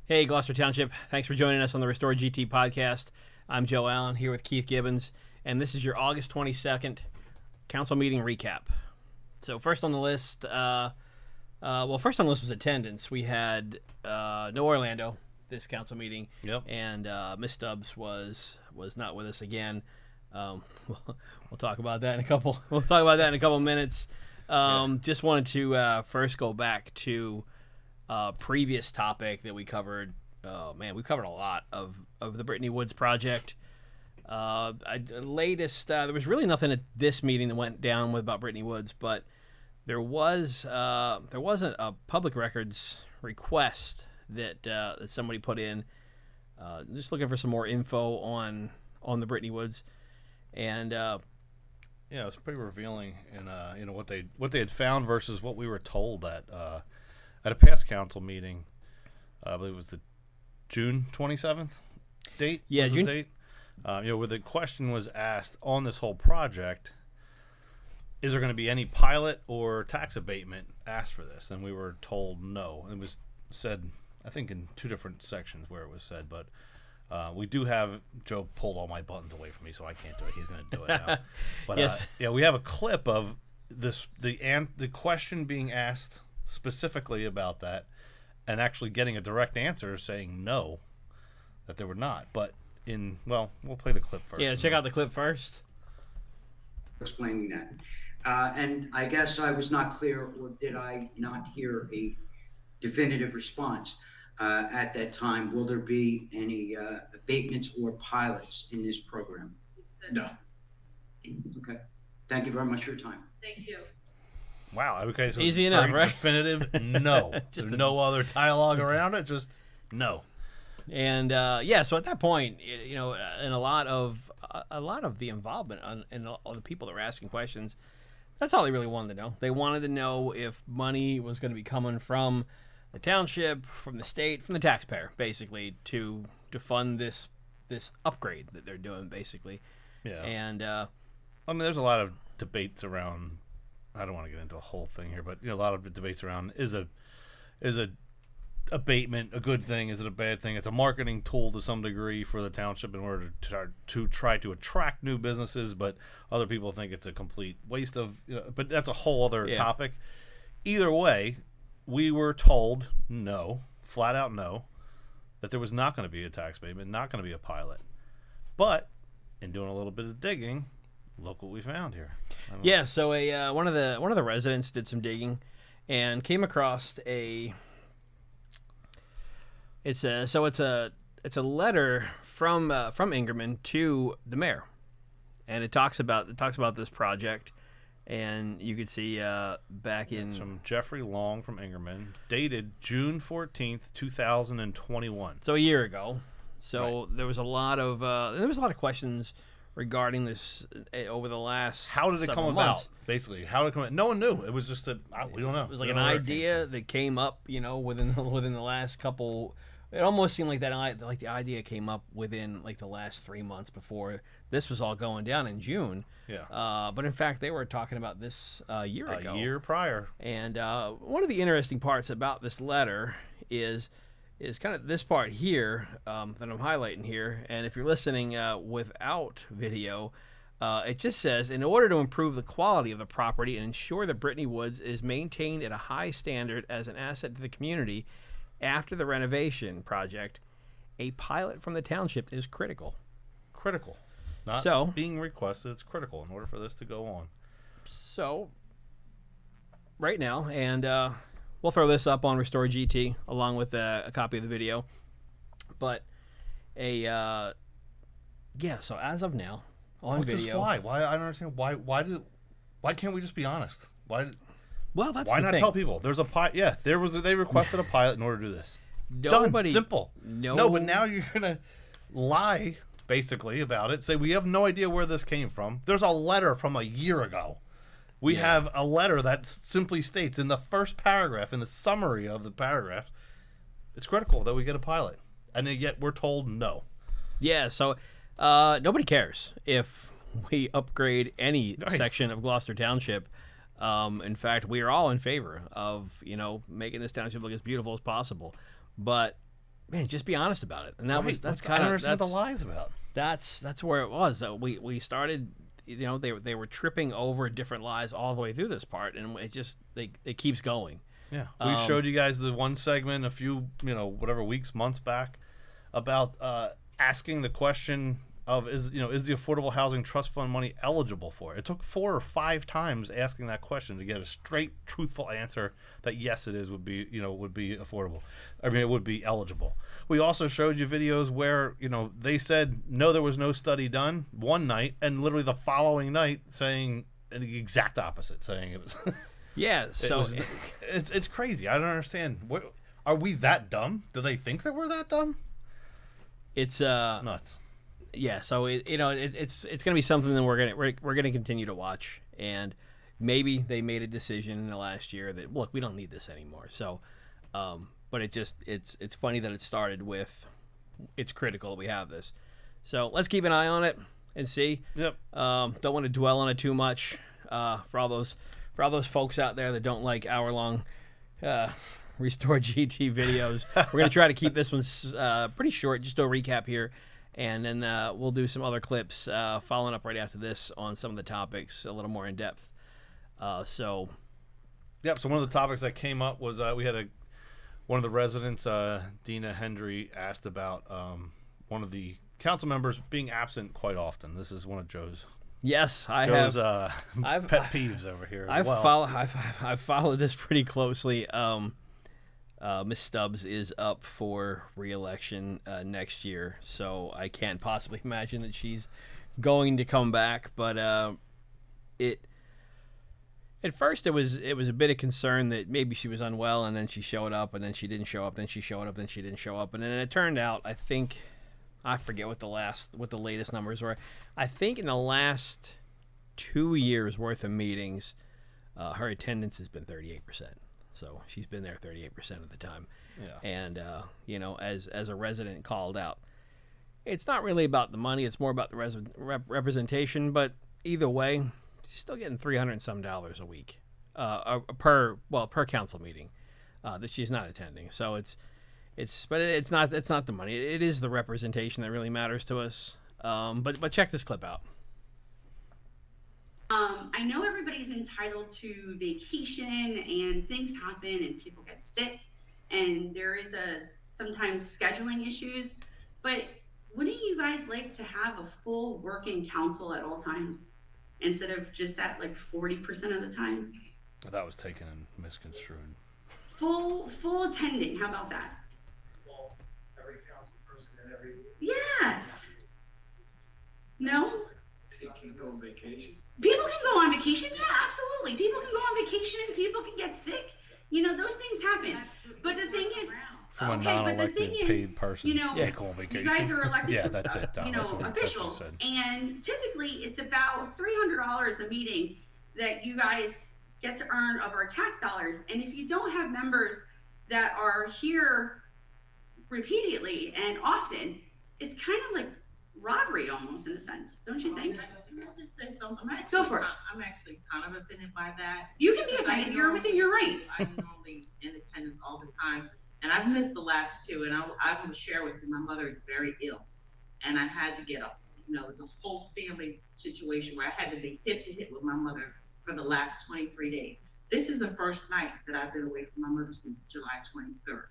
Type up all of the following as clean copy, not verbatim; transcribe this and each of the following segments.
Hey, Gloucester Township. Thanks for joining us on the Restore GT podcast. I'm Joe Allen here with Keith Gibbons, and this is your August 22nd council meeting recap. So first on the list, first on the list was attendance. We had no Orlando this council meeting, and Miss Stubbs was not with us again. We'll talk about that in a couple. We'll talk about that in a couple minutes. Just wanted to first go back to previous topic that we covered. Oh man, we covered a lot of the Brittany Woods project. Latest, there was really nothing at this meeting that went down with about Brittany Woods, but there was a public records request that somebody put in, just looking for some more info on the Brittany Woods, and it was pretty revealing in what they had found versus what we were told at a past council meeting. I believe it was the June 27th date. Yeah, was June. The date. Where the question was asked on this whole project: is there going to be any pilot or tax abatement asked for this? And we were told no. It was said, I think, in two different sections where it was said, but we do have. Joe pulled all my buttons away from me, so I can't do it. He's going to do it now. But yes. We have a clip of this the question being asked specifically about that, and actually getting a direct answer saying no, that there were not. But we'll play the clip first. Yeah, check out the clip first. Explaining that. And I guess I was not clear, or did I not hear a definitive response at that time? Will there be any abatements or pilots in this program? No. Okay. Thank you very much for your time. Thank you. Wow. Okay. So Easy enough, right? Definitive. No. Just There's no other dialogue around it. Just no. And so at that point, and a lot of the involvement and all the people that were asking questions, that's all they really wanted to know. They wanted to know if money was going to be coming from the township, from the state, from the taxpayer, basically, to fund this upgrade that they're doing, basically. Yeah. And there's a lot of debates around. I don't want to get into a whole thing here, but a lot of debates around is a abatement a good thing? Is it a bad thing? It's a marketing tool to some degree for the township in order to try to attract new businesses, but other people think it's a complete waste of. But that's a whole other topic. Either way, we were told no, flat out no, that there was not going to be a tax abatement, not going to be a pilot. But in doing a little bit of digging, look what we found here. Yeah, so one of the residents did some digging and came across it's a letter from Ingerman to the mayor, and it talks about this project, and you could see back in. It's from Jeffrey Long from Ingerman, dated June 14th, 2021. So a year ago. So Right. there was a lot of questions regarding this over the last. How did it come months. about? Basically, how did it come about? No one knew. It was just we don't know. It was like an idea that came up, within the last couple. It almost seemed like the idea came up within like the last 3 months before this was all going down in June. Yeah. But in fact, they were talking about this a year ago. A year prior. And one of the interesting parts about this letter is kind of this part here that I'm highlighting here. And if you're listening without video, it just says, in order to improve the quality of the property and ensure that Brittany Woods is maintained at a high standard as an asset to the community after the renovation project, a pilot from the township is critical. Critical. Not So- being requested. It's critical in order for this to go on. So, right now, and we'll throw this up on Restore GT along with a copy of the video. But so as of now, on video. Why? I don't understand. Why can't we just be honest? Well, that's Why the not thing. tell people? There's a pilot. Yeah, they requested a pilot in order to do this. Nobody, Done. Simple. No, but now you're gonna lie basically about it. Say we have no idea where this came from. There's a letter from a year ago. We have a letter that simply states in the first paragraph, in the summary of the paragraph, it's critical that we get a pilot, and yet we're told no. Yeah, so nobody cares if we upgrade any section of Gloucester Township. In fact, we are all in favor of making this township look as beautiful as possible. But man, just be honest about it. And that's I don't understand what the lies about. That's where it was. We started, they were tripping over different lies all the way through this part, and it keeps going. Yeah, we showed you guys the one segment a few months back about asking the question of is the Affordable Housing Trust Fund money eligible for it. It took 4 or 5 times asking that question to get a straight, truthful answer that yes, it is would be affordable. I mean, it would be eligible. We also showed you videos where they said no, there was no study done one night, and literally the following night saying the exact opposite, saying it was. Yeah, so it's crazy. I don't understand. Are we that dumb? Do they think that we're that dumb? It's nuts. Yeah, so it's going to be something that we're going to continue to watch, and maybe they made a decision in the last year that look, we don't need this anymore. So, but it's funny that it started with it's critical that we have this. So let's keep an eye on it and see. Yep. Don't want to dwell on it too much. For all those folks out there that don't like hour-long Restore GT videos, we're going to try to keep this one pretty short. Just do a recap here. And then we'll do some other clips following up right after this on some of the topics a little more in depth. Yep. So one of the topics that came up was we had one of the residents, Dina Hendry, asked about one of the council members being absent quite often. This is one of Joe's. Yes, Joe's pet peeves over here. I've followed this pretty closely. Miss Stubbs is up for re-election next year, so I can't possibly imagine that she's going to come back. But at first it was a bit of concern that maybe she was unwell, and then she showed up, and then she didn't show up, then she showed up, then she didn't show up, and then it turned out, I forget what the latest numbers were. I think in the last 2 years worth of meetings, her attendance has been 38%. So she's been there 38% of the time. Yeah. And, as a resident called out, it's not really about the money. It's more about the representation. But either way, she's still getting $300 and some a week per council meeting that she's not attending. So it's not the money. It is the representation that really matters to us. But check this clip out. I know everybody's entitled to vacation and things happen and people get sick and there is sometimes scheduling issues, but wouldn't you guys like to have a full working council at all times instead of just at like 40% of the time? That was taken and misconstrued. Full attending, how about that? Every council person and every... Yes. No? They can go on vacation. People can go on vacation, yeah, absolutely. People can go on vacation, people can get sick. Those things happen. But the thing is, from a non-elected paid person, can't go on vacation. You guys are elected, yeah, that's it. Officials, and typically it's about $300 a meeting that you guys get to earn of our tax dollars. And if you don't have members that are here repeatedly and often, it's kind of like robbery almost in a sense, don't you think? Can I just say something? Go for it. I'm actually kind of offended by that. You can be offended. You're within your right. I'm normally in attendance all the time, and I've missed the last 2. And I want to share with you, my mother is very ill, and I had to get up. It was a whole family situation where I had to be hip to hip with my mother for the last 23 days. This is the first night that I've been away from my mother since July 23rd.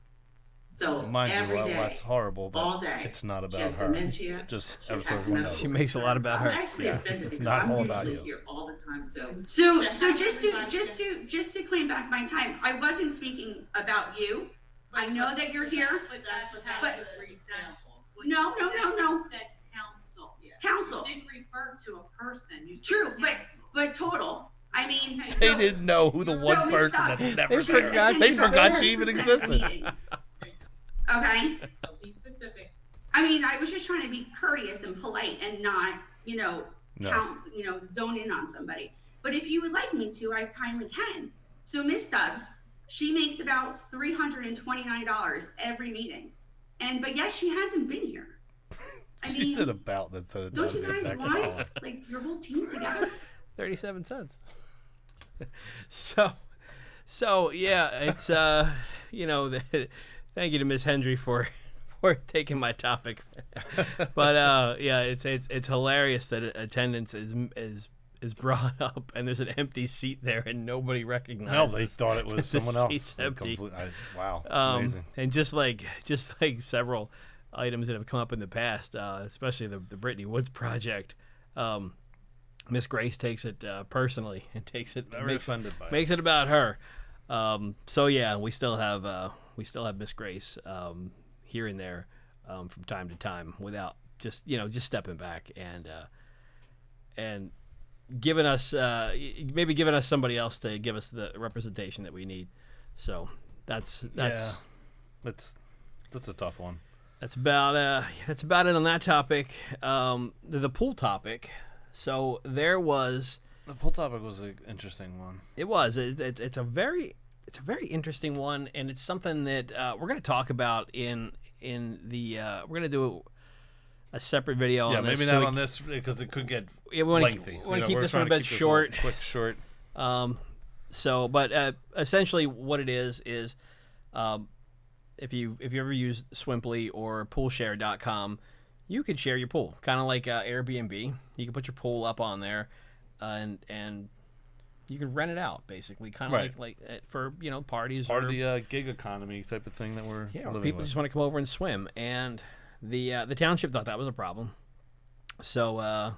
So every day, that's horrible, but all day, it's not about she has her. Dementia, just she makes a lot about her. Actually offended it's not all about you. you. Here all the time, so just to claim back my time, I wasn't speaking about you. I know that you're here, but no. Said council. Council. You didn't refer to a person. You said True, council. but total. I mean, they didn't know who the one person that's never there. They forgot she even existed. Okay. So be specific. I mean, I was just trying to be courteous and polite and not, zone in on somebody. But if you would like me to, I kindly can. So Miss Stubbs, she makes about $329 every meeting, but yes, she hasn't been here. She said about that said it. Don't you guys want like your whole team together? 37 cents. So yeah, it's thank you to Miss Hendry for for taking my topic. But yeah, it's hilarious that attendance is brought up and there's an empty seat there and nobody recognizes. No, they thought it was someone else. Seat's empty. Wow, amazing. And just like several items that have come up in the past, especially the Brittany Woods project, Miss Grace takes it personally and makes it about her. So yeah, we still have Miss Grace here and there from time to time without just stepping back and giving us somebody else to give us the representation that we need. So that's a tough one. That's about it on that topic. The pool topic. So the pool topic was an interesting one. It was. It's a very interesting one, and it's something that we're going to talk about in the. We're going to do a separate video. Yeah, on this. Maybe not on this because it could get lengthy. We want to keep this one a bit short. Quick, short. But essentially, what it is if you ever use Swimply or Poolshare.com, you could share your pool, kind of like Airbnb. You can put your pool up on there, and you can rent it out, basically, kind of like for parties. It's part of the gig economy type of thing that we're living people with. just want to come over and swim, and the township thought that was a problem, so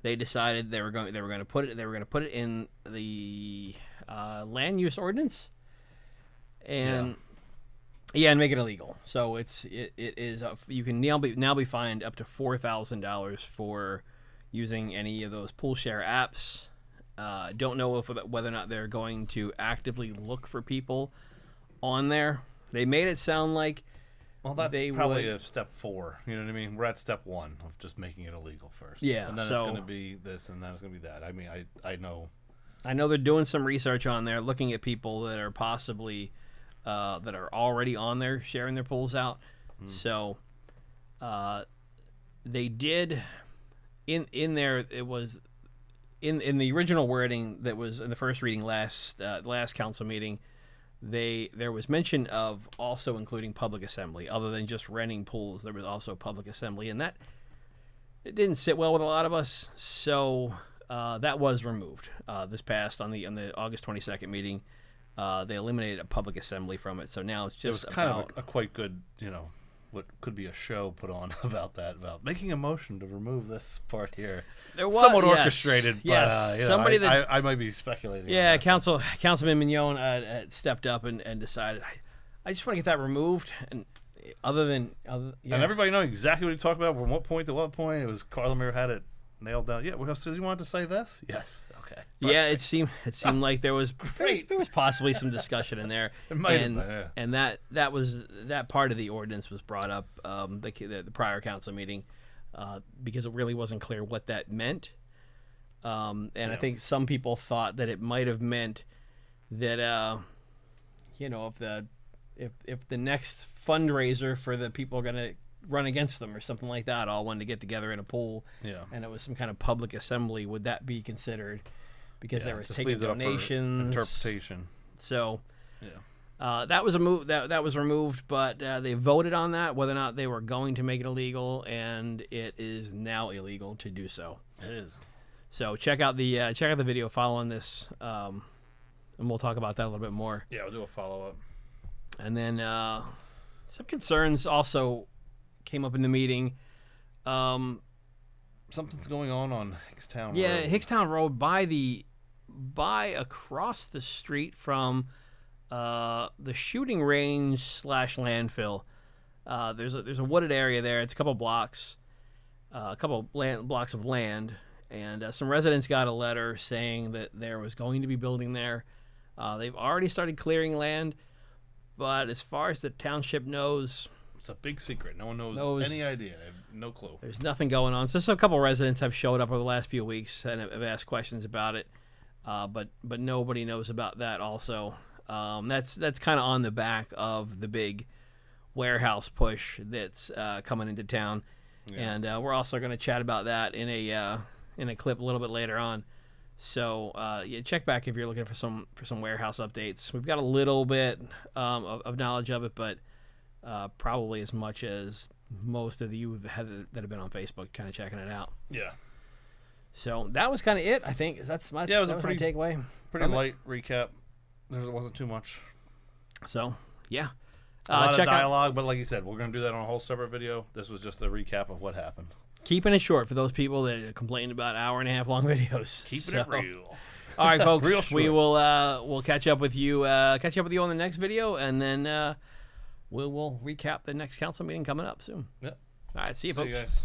they decided they were going to put it in the land use ordinance, and. Yeah, and make it illegal. So it is you can now be fined up to $4,000 for using any of those pool share apps. Don't know whether or not they're going to actively look for people on there. They made it sound like that's probably a step 4. You know what I mean? We're at step 1 of just making it illegal first. Yeah, and then it's going to be this, and then it's going to be that. I mean, I know. I know they're doing some research on there, looking at people that are possibly. That are already on there sharing their pools out. So they did in there. It was in the original wording that was in the first reading last council meeting. There was mention of also including public assembly, other than just renting pools. There was also public assembly, and that it didn't sit well with a lot of us. So that was removed this past on the August 22nd meeting. They eliminated a public assembly from it, so now it's just kind of a quite good, what could be a show put on about making a motion to remove this part here. There was somewhat orchestrated, but somebody I might be speculating. Yeah, Councilman Mignon stepped up and decided I just want to get that removed, and and everybody know exactly what he talked about from what point to what point. It was Carlemere had it nailed down. Yeah, so you wanted to say this? Yes. Okay. Yeah, it seemed like there was possibly some discussion in there. It might have been, yeah. And that part of the ordinance was brought up the prior council meeting because it really wasn't clear what that meant. I think some people thought that it might have meant that if the next fundraiser for the people are going to run against them or something like that, all wanted to get together in a pool, and it was some kind of public assembly, would that be considered? Because they were taking donations, interpretation. So that was that was removed, but they voted on that whether or not they were going to make it illegal, and it is now illegal to do so. It is. So check out the video following this, and we'll talk about that a little bit more. Yeah, we'll do a follow up. And then some concerns also came up in the meeting. Something's going on Hickstown Road. Yeah, Hickstown Road by across the street from the shooting range / landfill. There's a wooded area there. It's a couple blocks of land, and some residents got a letter saying that there was going to be building there. They've already started clearing land, but as far as the township knows, it's a big secret. No one knows any idea. I have no clue. There's nothing going on. So a couple residents have showed up over the last few weeks and have asked questions about it, but nobody knows about that also. That's kind of on the back of the big warehouse push that's coming into town, and we're also going to chat about that in a clip a little bit later on. So check back if you're looking for some warehouse updates. We've got a little bit of knowledge of it, but probably as much as most of you that have been on Facebook kind of checking it out. Yeah. So that was kind of it, I think. That's my, it was that was my takeaway. Pretty light recap. There wasn't too much. So, yeah. A lot of dialogue, but like you said, we're going to do that on a whole separate video. This was just a recap of what happened. Keeping it short for those people that complained about hour-and-a-half long videos. Keeping it real. All right, folks. Real we will we'll catch up with you. Catch up with you on the next video, and then we'll recap the next council meeting coming up soon. Yep. All right. See you, See folks. you guys.